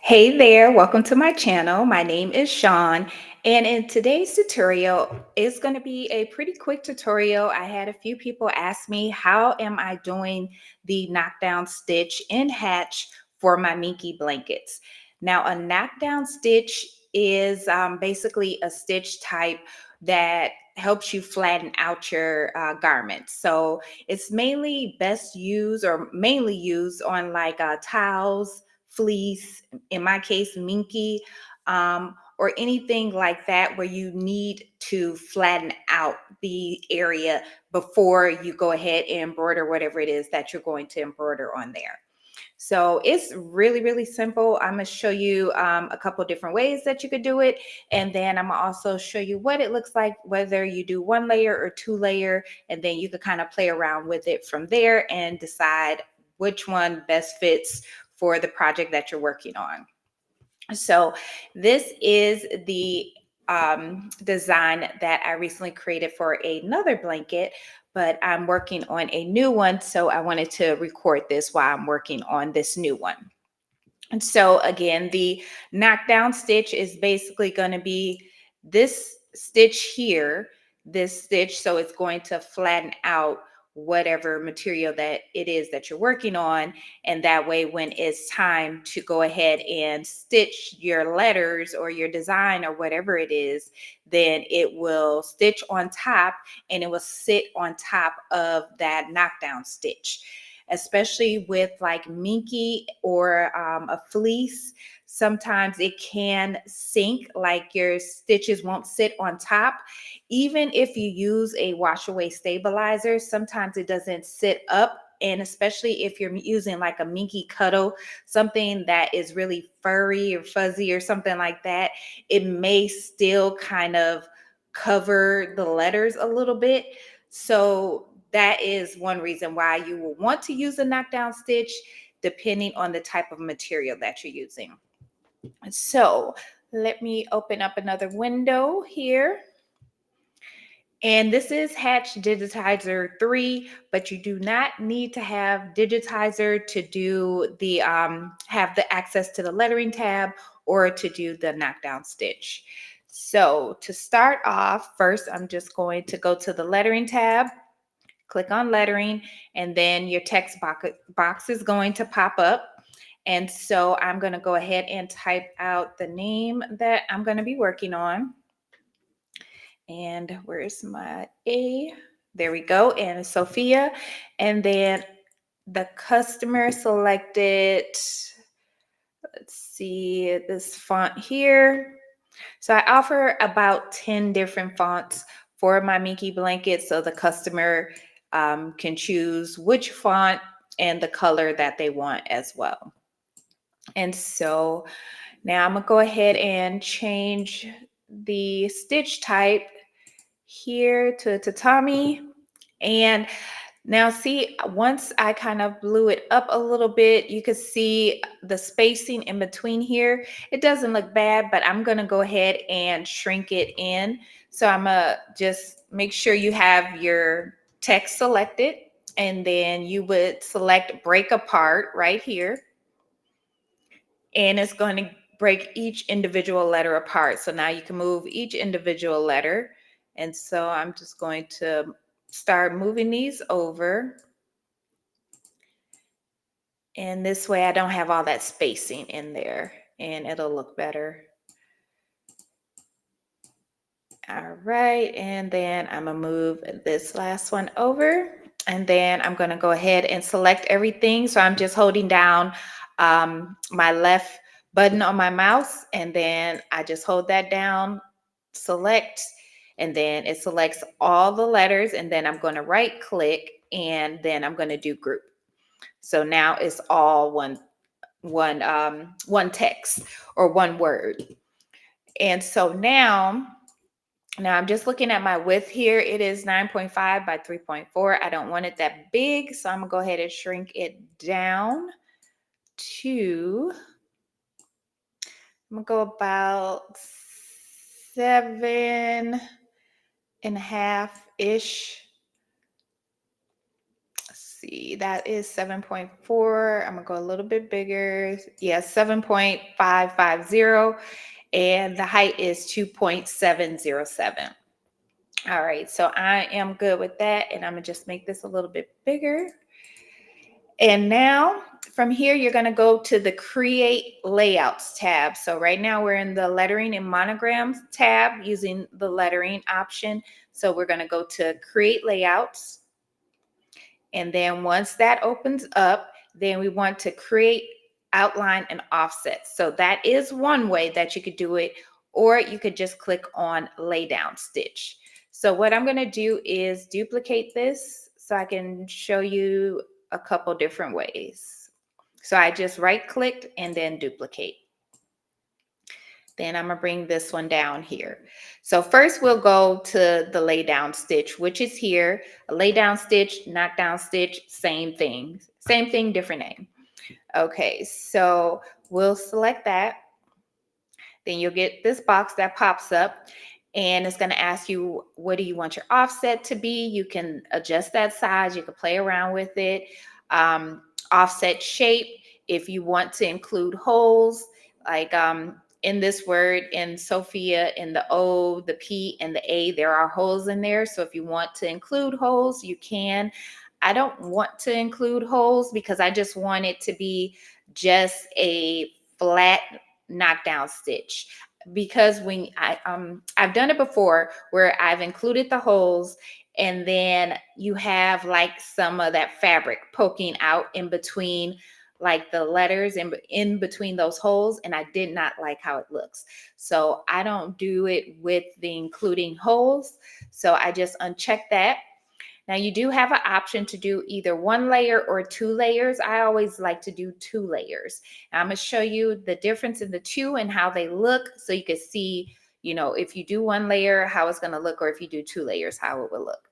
Hey there, welcome to my channel. My name is Sean, and in today's tutorial, it's going to be a pretty quick tutorial. I had a few people ask me, how am I doing the knockdown stitch in Hatch for my Minky blankets? Now, a knockdown stitch is basically a stitch type that helps you flatten out your garments. So it's mainly best used or mainly used on like towels, fleece, in my case, minky, or anything like that where you need to flatten out the area before you go ahead and embroider whatever it is that you're going to embroider on there. So it's really, really simple. I'm going to show you a couple different ways that you could do it. And then I'm going to also show you what it looks like, whether you do one layer or two layer, and then you could kind of play around with it from there and decide which one best fits for the project that you're working on. So this is the design that I recently created for another blanket, but I'm working on a new one. So I wanted to record this while I'm working on this new one. And so again, the knockdown stitch is basically going to be this stitch here, this stitch. So it's going to flatten out whatever material that it is that you're working on. And that way, when it's time to go ahead and stitch your letters or your design or whatever it is, then it will stitch on top and it will sit on top of that knockdown stitch, especially with like minky or a fleece. Sometimes it can sink, like your stitches won't sit on top. Even if you use a wash away stabilizer, sometimes it doesn't sit up. And especially if you're using like a minky cuddle, something that is really furry or fuzzy or something like that, it may still kind of cover the letters a little bit. So that is one reason why you will want to use a knockdown stitch, depending on the type of material that you're using. So let me open up another window here. And this is Hatch Digitizer 3, but you do not need to have Digitizer to do the have the access to the lettering tab or to do the knockdown stitch. So to start off, first I'm just going to go to the lettering tab, click on lettering, and then your text box is going to pop up. And so I'm going to go ahead and type out the name that I'm going to be working on. And where's my A? There we go. And Sophia. And then the customer selected, let's see, this font here. So I offer about 10 different fonts for my Minky blanket. So the customer can choose which font and the color that they want as well. And so now I'm going to go ahead and change the stitch type here to tatami. And now see, once I kind of blew it up a little bit, you can see the spacing in between here. It doesn't look bad, but I'm going to go ahead and shrink it in. So I'm going to just make sure you have your text selected, and then you would select break apart right here. And it's going to break each individual letter apart. So now you can move each individual letter. And so I'm just going to start moving these over. And this way I don't have all that spacing in there and it'll look better. All right, and then I'm gonna move this last one over, and then I'm gonna go ahead and select everything. So I'm just holding down my left button on my mouse, and then I just hold that down, select, and then it selects all the letters, and then I'm gonna right click, and then I'm gonna do group. So now it's all one text or one word. And so now I'm just looking at my width here. It is 9.5 by 3.4. I don't want it that big, so I'm gonna go ahead and shrink it down to, I'm gonna go about 7.5-ish. Let's see, that is 7.4. I'm gonna go a little bit bigger. Yeah, 7.550. And the height is 2.707. All right, so I am good with that. And I'm gonna just make this a little bit bigger. And now from here, you're going to go to the Create Layouts tab. So right now we're in the Lettering and Monograms tab using the lettering option. So we're going to go to Create Layouts. And then once that opens up, then we want to create outline and offset. So that is one way that you could do it, or you could just click on Laydown Stitch. So what I'm going to do is duplicate this so I can show you a couple different ways. So I just right clicked and then duplicate. Then I'm gonna bring this one down here. So first we'll go to the Laydown stitch, which is here. A Laydown stitch, Knockdown stitch, same thing. Same thing, different name. Okay, so we'll select that. Then you'll get this box that pops up and it's going to ask you, what do you want your offset to be? You can adjust that size. You can play around with it. Offset shape, if you want to include holes, like in this word, in Sophia, in the O, the P, and the A, there are holes in there. So if you want to include holes, you can. I don't want to include holes because I just want it to be just a flat knockdown stitch, because when I've done it before where I've included the holes and then you have like some of that fabric poking out in between, like the letters in between those holes, and I did not like how it looks. So I don't do it with the including holes. So I just uncheck that. Now you do have an option to do either one layer or two layers. I always like to do two layers. I'm going to show you the difference in the two and how they look so you can see, if you do one layer, how it's going to look, or if you do two layers, how it will look.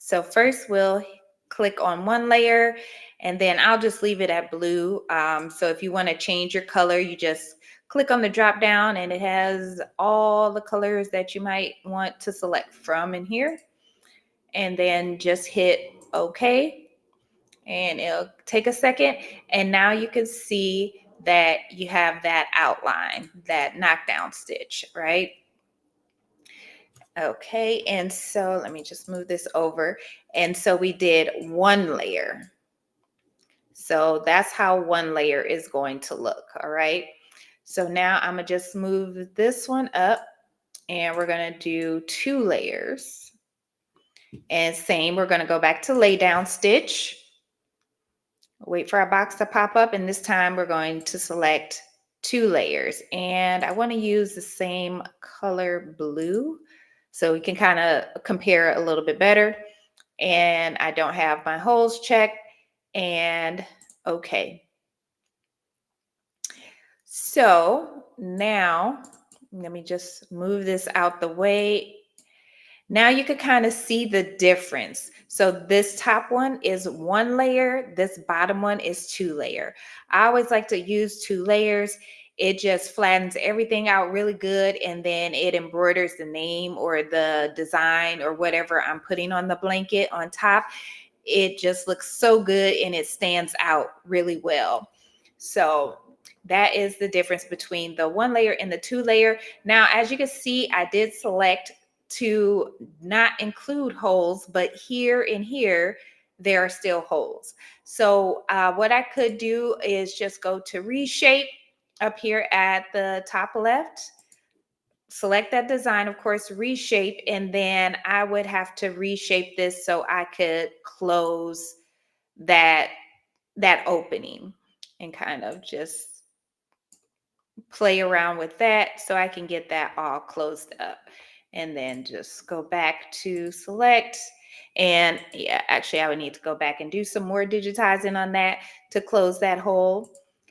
So first we'll click on one layer and then I'll just leave it at blue. So if you want to change your color, you just click on the drop down and it has all the colors that you might want to select from in here. And then just hit OK. And it'll take a second. And now you can see that you have that outline, that knockdown stitch, right? Okay, and so let me just move this over. And so we did one layer. So that's how one layer is going to look, all right? So now I'm gonna just move this one up and we're gonna do two layers. And same, we're gonna go back to lay down stitch. Wait for our box to pop up, and this time we're going to select two layers. And I want to use the same color blue so we can kind of compare a little bit better. And I don't have my holes checked. And okay. So now let me just move this out the way. Now you can kind of see the difference. So this top one is one layer, this bottom one is two layer. I always like to use two layers. It just flattens everything out really good, and then it embroiders the name or the design or whatever I'm putting on the blanket on top. It just looks so good and it stands out really well. So that is the difference between the one layer and the two layer. Now, as you can see, I did select to not include holes, but here and here, there are still holes. So what I could do is just go to reshape up here at the top left, select that design, of course, reshape, and then I would have to reshape this so I could close that opening and kind of just play around with that so I can get that all closed up. And then just go back to select. And yeah, actually I would need to go back and do some more digitizing on that to close that hole.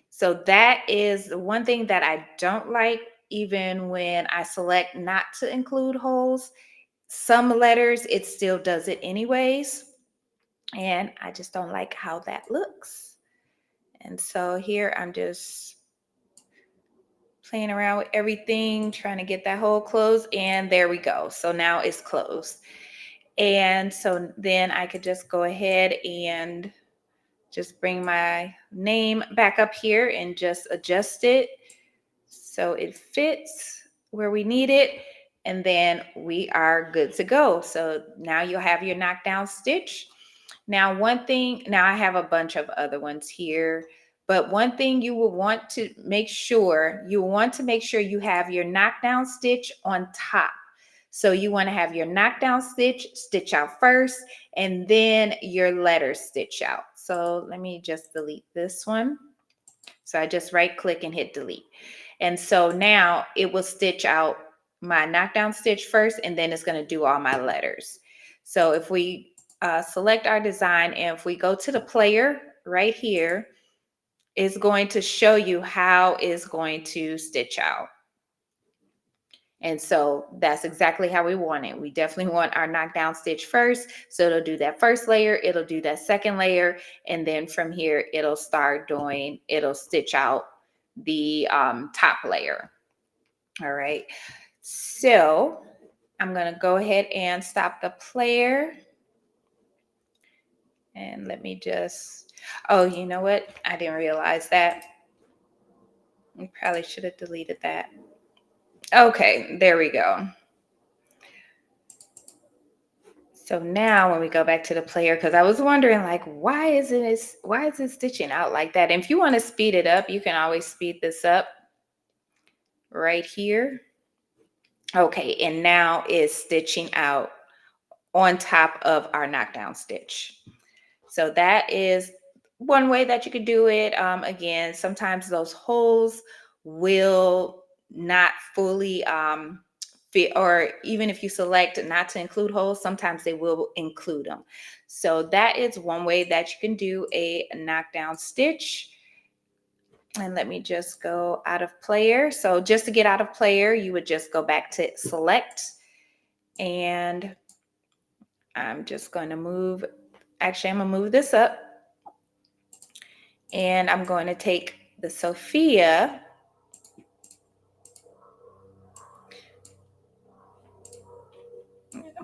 So that is one thing that I don't like, even when I select not to include holes. Some letters, it still does it anyways. And I just don't like how that looks. And so here I'm just playing around with everything, trying to get that hole closed, and there we go. So now it's closed. And so then I could just go ahead and just bring my name back up here and just adjust it so it fits where we need it. And then we are good to go. So now you'll have your knockdown stitch. Now, one thing, now I have a bunch of other ones here, but one thing you will want to make sure, you have your knockdown stitch on top. So you want to have your knockdown stitch out first, and then your letter stitch out. So let me just delete this one. So I just right click and hit delete. And so now it will stitch out my knockdown stitch first, and then it's going to do all my letters. So if we select our design, and if we go to the player right here, it's going to show you how it's going to stitch out. And so that's exactly how we want it. We definitely want our knockdown stitch first. So it'll do that first layer, it'll do that second layer, and then from here, it'll stitch out the top layer. All right. So I'm going to go ahead and stop the player. And let me just, oh, you know what? I didn't realize that. We probably should have deleted that. Okay, there we go. So now when we go back to the player, because I was wondering like, why is it stitching out like that? And if you want to speed it up, you can always speed this up right here. Okay, and now it's stitching out on top of our knockdown stitch. So that is one way that you could do it. Again, sometimes those holes will not fully fit, or even if you select not to include holes, sometimes they will include them. So that is one way that you can do a knockdown stitch. And let me just go out of player. So just to get out of player, you would just go back to select, and I'm just going to move, actually I'm going to move this up, and I'm going to take the Sophia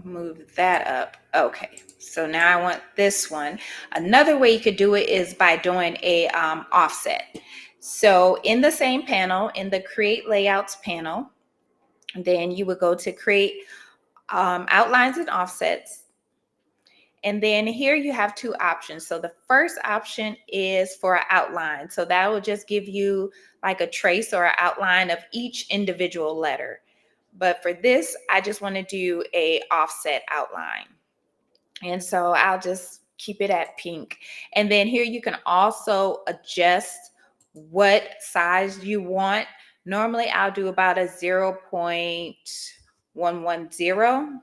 move that up. Okay, so now I want this one. Another way you could do it is by doing a offset. So in the same panel, in the create layouts panel, then you would go to create outlines and offsets. And then here you have two options. So the first option is for an outline. So that will just give you like a trace or an outline of each individual letter. But for this, I just want to do a offset outline. And so I'll just keep it at pink. And then here you can also adjust what size you want. Normally I'll do about a 0.110.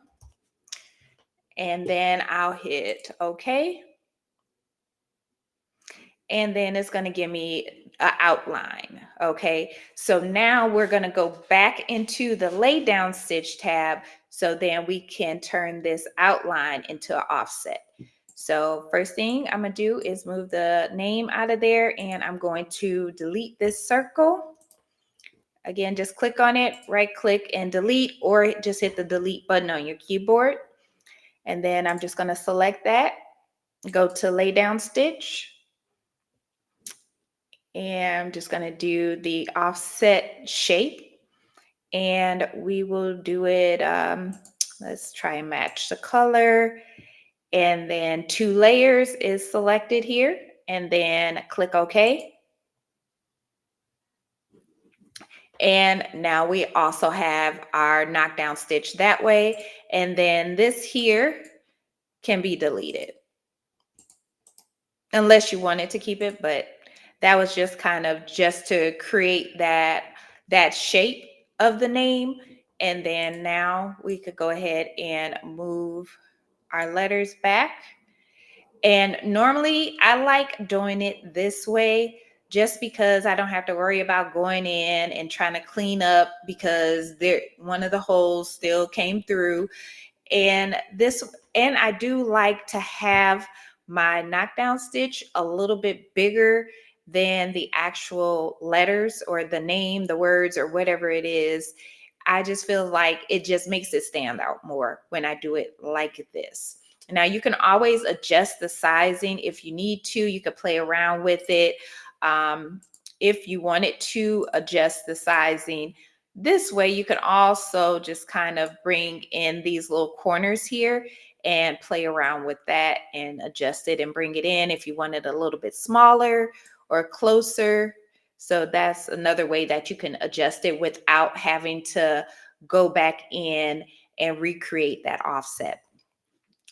And then I'll hit OK. And then it's going to give me an outline. Okay, so now we're going to go back into the lay down stitch tab, so then we can turn this outline into an offset. So first thing I'm going to do is move the name out of there, and I'm going to delete this circle. Again, just click on it, right click and delete, or just hit the delete button on your keyboard. And then I'm just going to select that, go to lay down stitch, and I'm just going to do the offset shape, and we will do it. Let's try and match the color, and then 2 layers is selected here, and then click OK. And now we also have our knockdown stitch that way, and then this here can be deleted unless you wanted to keep it, but that was just kind of just to create that shape of the name. And then now we could go ahead and move our letters back. And normally I like doing it this way just because I don't have to worry about going in and trying to clean up because one of the holes still came through. And I do like to have my knockdown stitch a little bit bigger than the actual letters or the name, the words, or whatever it is. I just feel like it just makes it stand out more when I do it like this. Now you can always adjust the sizing if you need to. You could play around with it. Um, if you wanted to adjust the sizing this way, you can also just kind of bring in these little corners here and play around with that and adjust it and bring it in if you want it a little bit smaller or closer. So that's another way that you can adjust it without having to go back in and recreate that offset.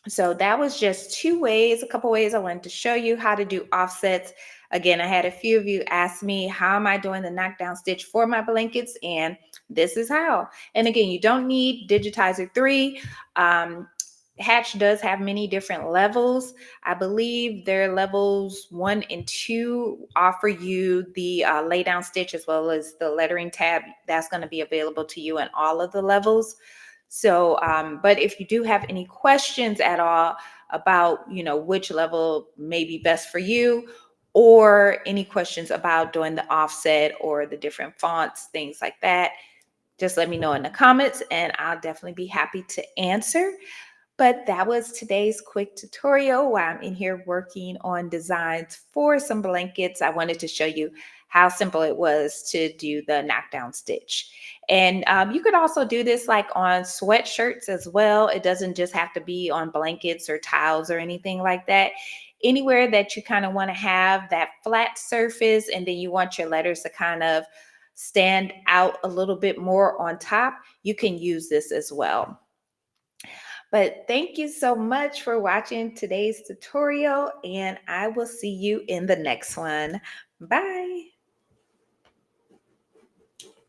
So that was just two ways, a couple ways I wanted to show you how to do offsets. Again, I had a few of you ask me, how am I doing the knockdown stitch for my blankets? And this is how. And again, you don't need Digitizer 3. Hatch does have many different levels. I believe their levels 1 and 2 offer you the lay down stitch as well as the lettering tab. That's going to be available to you in all of the levels. So, but if you do have any questions at all about, which level may be best for you, or any questions about doing the offset or the different fonts, things like that, just let me know in the comments and I'll definitely be happy to answer. But that was today's quick tutorial while I'm in here working on designs for some blankets. I wanted to show you how simple it was to do the knockdown stitch. And you could also do this like on sweatshirts as well. It doesn't just have to be on blankets or towels or anything like that. Anywhere that you kind of want to have that flat surface and then you want your letters to kind of stand out a little bit more on top, you can use this as well. But thank you so much for watching today's tutorial, and I will see you in the next one. Bye.